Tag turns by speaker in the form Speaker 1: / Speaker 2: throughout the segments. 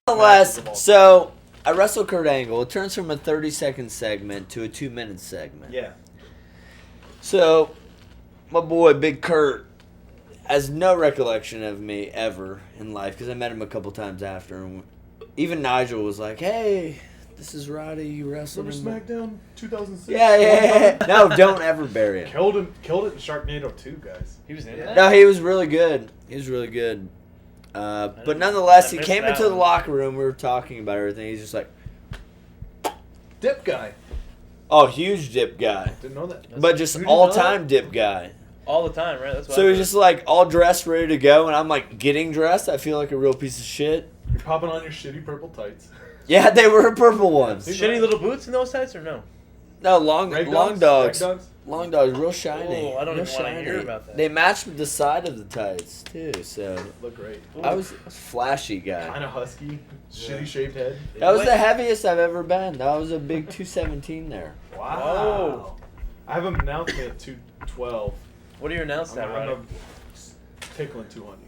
Speaker 1: Nonetheless, so I wrestle Kurt Angle. It turns from a 30-second segment to a 2-minute segment.
Speaker 2: Yeah.
Speaker 1: So, my boy, Big Kurt, has no recollection of me ever in life because I met him a couple times after. And even Nigel was like, hey, this is Roddy, you wrestled
Speaker 2: Remember SmackDown 2006?
Speaker 1: Yeah. No, don't ever bury it.
Speaker 2: Killed it in Sharknado 2, guys.
Speaker 3: He was in that?
Speaker 1: No, he was really good. But nonetheless, he came into the locker room. We were talking about everything. He's just like,
Speaker 2: Dip guy.
Speaker 1: oh, huge dip guy.
Speaker 2: Didn't know that.
Speaker 1: But just all-time dip guy.
Speaker 3: All the time, right? That's what
Speaker 1: So he's just like all dressed, ready to go, and I'm like getting dressed. I feel like a real piece of shit.
Speaker 2: You're popping on your shitty purple tights.
Speaker 1: Yeah, they were purple ones.
Speaker 3: Shitty little boots in those tights or no?
Speaker 1: No, long dogs.
Speaker 2: Rag dogs?
Speaker 1: Long dogs, real shiny.
Speaker 3: Oh, I don't
Speaker 1: real
Speaker 3: even want to hear about that.
Speaker 1: They matched with the side of the tights too, so
Speaker 2: Look great.
Speaker 1: I was a flashy guy.
Speaker 2: Kind of husky, shitty shaved head.
Speaker 1: That was the heaviest I've ever been. That was a big 217 there.
Speaker 2: Wow. I have an announcement at 212.
Speaker 3: What are you announcing at, Roderick?
Speaker 2: I'm tickling 200.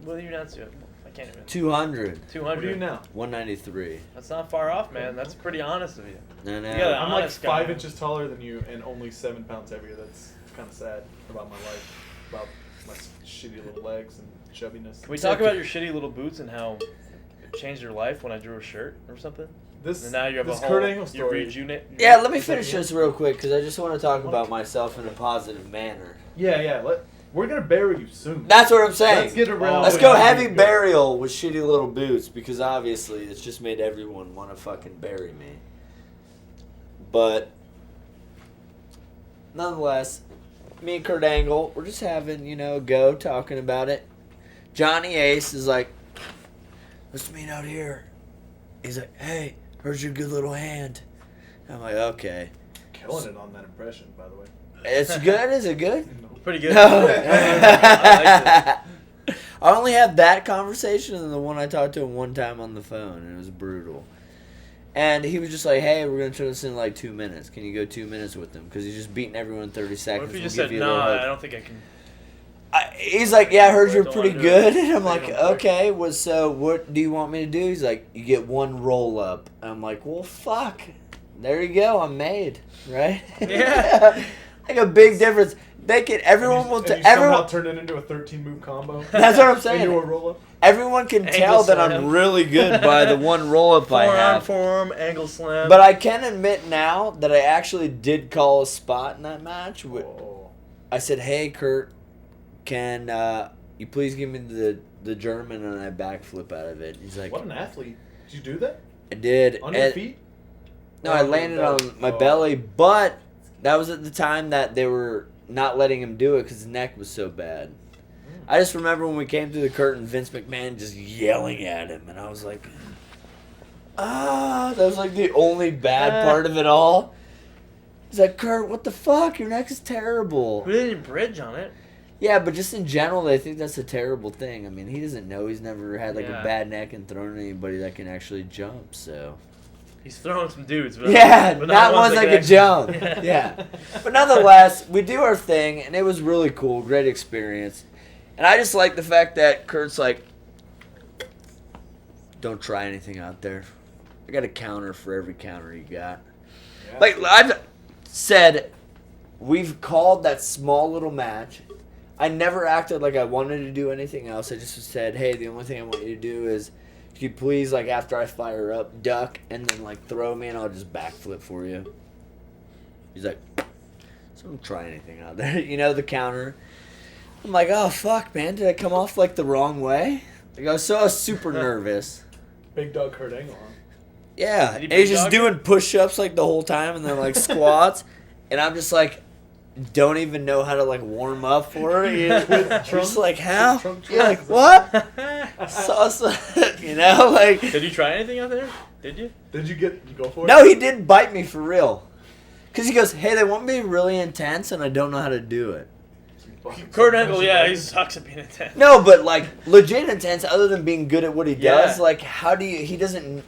Speaker 3: What are you announcing? I can't even.
Speaker 1: 200.
Speaker 3: 200.
Speaker 2: What are you now?
Speaker 1: 193.
Speaker 3: That's not far off, man. That's pretty honest of you.
Speaker 1: No.
Speaker 3: Yeah,
Speaker 2: I'm like
Speaker 3: honest
Speaker 2: 5
Speaker 3: guy.
Speaker 2: inches taller than you and only 7 pounds heavier. That's kind of sad about my life, about my shitty little legs and chubbiness.
Speaker 3: Can we talk about your shitty little boots and how it changed your life when I drew a shirt or something? And now you have
Speaker 2: this
Speaker 3: a whole
Speaker 2: Kurt Angle story.
Speaker 1: Yeah, let me finish this real quick because I just want to talk about myself in a positive manner.
Speaker 2: Yeah. We're gonna bury you soon.
Speaker 1: That's what I'm saying.
Speaker 2: Let's get around.
Speaker 1: Let's go heavy burial with shitty little boots because obviously it's just made everyone want to fucking bury me. But nonetheless, me and Kurt Angle, we're just having, a go talking about it. Johnny Ace is like, let's meet out here. He's like, hey, here's your good little hand. I'm like, okay.
Speaker 2: Killing it on that impression, by the way.
Speaker 1: It's good? Is it good?
Speaker 3: Pretty good.
Speaker 1: No.
Speaker 3: I
Speaker 1: I only have that conversation and the one I talked to him one time on the phone, and it was brutal. And he was just like, hey, we're going to turn this in like 2 minutes. Can you go 2 minutes with him? Because he's just beating everyone in 30 seconds.
Speaker 3: What if you just said, no, I don't think I can.
Speaker 1: He's like, yeah, I heard you're
Speaker 3: Don't
Speaker 1: pretty
Speaker 3: wanna do
Speaker 1: good.
Speaker 3: it.
Speaker 1: And I'm
Speaker 3: They
Speaker 1: like,
Speaker 3: don't care.
Speaker 1: okay, well, so what do you want me to do? He's like, you get one roll up. And I'm like, well, fuck. There you go. I'm made. Right?
Speaker 3: Yeah.
Speaker 1: Like a big difference. Everyone will
Speaker 2: somehow turn it into a 13-move combo.
Speaker 1: That's what I'm saying.
Speaker 2: And you a roll up.
Speaker 1: Everyone can
Speaker 3: Angle
Speaker 1: tell that
Speaker 3: slam.
Speaker 1: I'm really good by the one roll-up I have.
Speaker 3: Forearm, angle slam.
Speaker 1: But I can admit now that I actually did call a spot in that match.
Speaker 2: Oh.
Speaker 1: I said, hey, Kurt, can you please give me the German, and I backflip out of it. He's like,
Speaker 2: What an athlete. Did you do that?
Speaker 1: I did.
Speaker 2: On your feet?
Speaker 1: No, I landed on my belly, but that was at the time that they were not letting him do it because his neck was so bad. I just remember when we came through the curtain, Vince McMahon just yelling at him, and I was like, that was like the only bad part of it all. He's like, Kurt, what the fuck? Your neck is terrible.
Speaker 3: We didn't bridge on it.
Speaker 1: Yeah, but just in general, they think that's a terrible thing. I mean, he doesn't know. He's never had like a
Speaker 3: Yeah.
Speaker 1: bad neck and thrown anybody that can actually jump, so.
Speaker 3: He's throwing some dudes. But
Speaker 1: Yeah,
Speaker 3: but
Speaker 1: not ones that
Speaker 3: can
Speaker 1: could jump.
Speaker 3: actually-
Speaker 1: Yeah. But nonetheless, we do our thing, and it was really cool. Great experience. And I just like the fact that Kurt's like, don't try anything out there. I got a counter for every counter you got.
Speaker 2: Yeah.
Speaker 1: Like, I've said, we've called that small little match. I never acted like I wanted to do anything else. I just said, hey, the only thing I want you to do is, if you please, like, after I fire up, duck, and then, like, throw me, and I'll just backflip for you. He's like, so don't try anything out there. The counter. I'm like, oh, fuck, man. Did I come off, like, the wrong way? Like, I was super nervous.
Speaker 2: Big dog Kurt Angle, huh?
Speaker 1: Yeah.
Speaker 3: Did he
Speaker 1: And he's
Speaker 3: big
Speaker 1: just
Speaker 3: dog
Speaker 1: doing push-ups, like, the whole time, and then, like, squats. And I'm just like, don't even know how to, like, warm up for it. You're just like, how? You're like, what? Salsa, like.
Speaker 3: Did you try anything out there? Did you?
Speaker 2: Did you go for it?
Speaker 1: No, he did bite me for real. Because he goes, hey, they want me really intense, and I don't know how to do it.
Speaker 3: Kurt Angle, yeah, he sucks at being intense.
Speaker 1: No, but, like, legit intense, other than being good at what he does.
Speaker 3: Yeah.
Speaker 1: Like, how do you, he doesn't,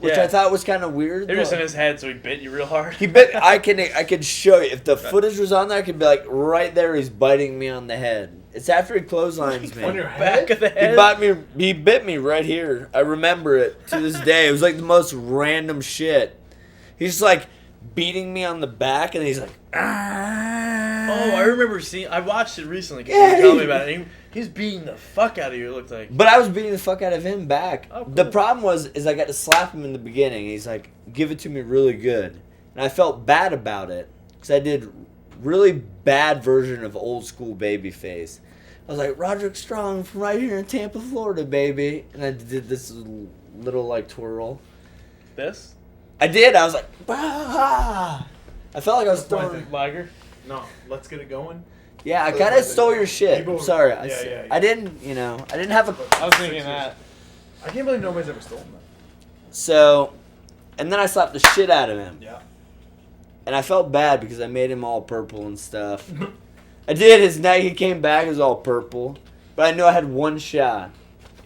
Speaker 1: which I thought was kind of weird.
Speaker 3: It was in his head, so he bit you real hard.
Speaker 1: He bit. I can show you if the footage was on there. I could be like right there. He's biting me on the head. It's after he clotheslines me.
Speaker 2: On your head?
Speaker 3: Back of the head.
Speaker 1: He bit me right here. I remember it to this day. It was like the most random shit. He's just like beating me on the back, and he's like, ah.
Speaker 3: Oh, I remember seeing. I watched it recently because you were telling me about it. He's beating the fuck out of you. It looked like.
Speaker 1: But I was beating the fuck out of him back.
Speaker 3: Oh, cool.
Speaker 1: The problem is I got to slap him in the beginning. He's like, give it to me really good, and I felt bad about it because I did really bad version of old school Babyface. I was like, Roderick Strong from right here in Tampa, Florida, baby, and I did this little like twirl.
Speaker 3: This?
Speaker 1: I did. I was like, bah! I felt like I was throwing.
Speaker 3: Lager?
Speaker 2: No, let's get it going.
Speaker 1: Yeah, I kind of stole your shit. I'm sorry.
Speaker 2: Yeah.
Speaker 1: I didn't, I didn't have a.
Speaker 3: I was thinking that.
Speaker 2: I can't believe nobody's ever stolen that.
Speaker 1: So, and then I slapped the shit out of him.
Speaker 2: Yeah.
Speaker 1: And I felt bad because I made him all purple and stuff. I did. His night he came back, it was all purple. But I knew I had one shot.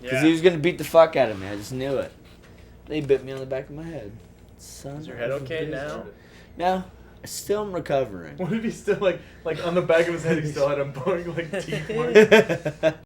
Speaker 1: Because he was going to beat the fuck out of me. I just knew it. Then he bit me on the back of my head. Son
Speaker 3: Is your head okay now?
Speaker 1: No. I still am recovering.
Speaker 2: What if he's still like on the back of his head he still had a boring like teeth mark?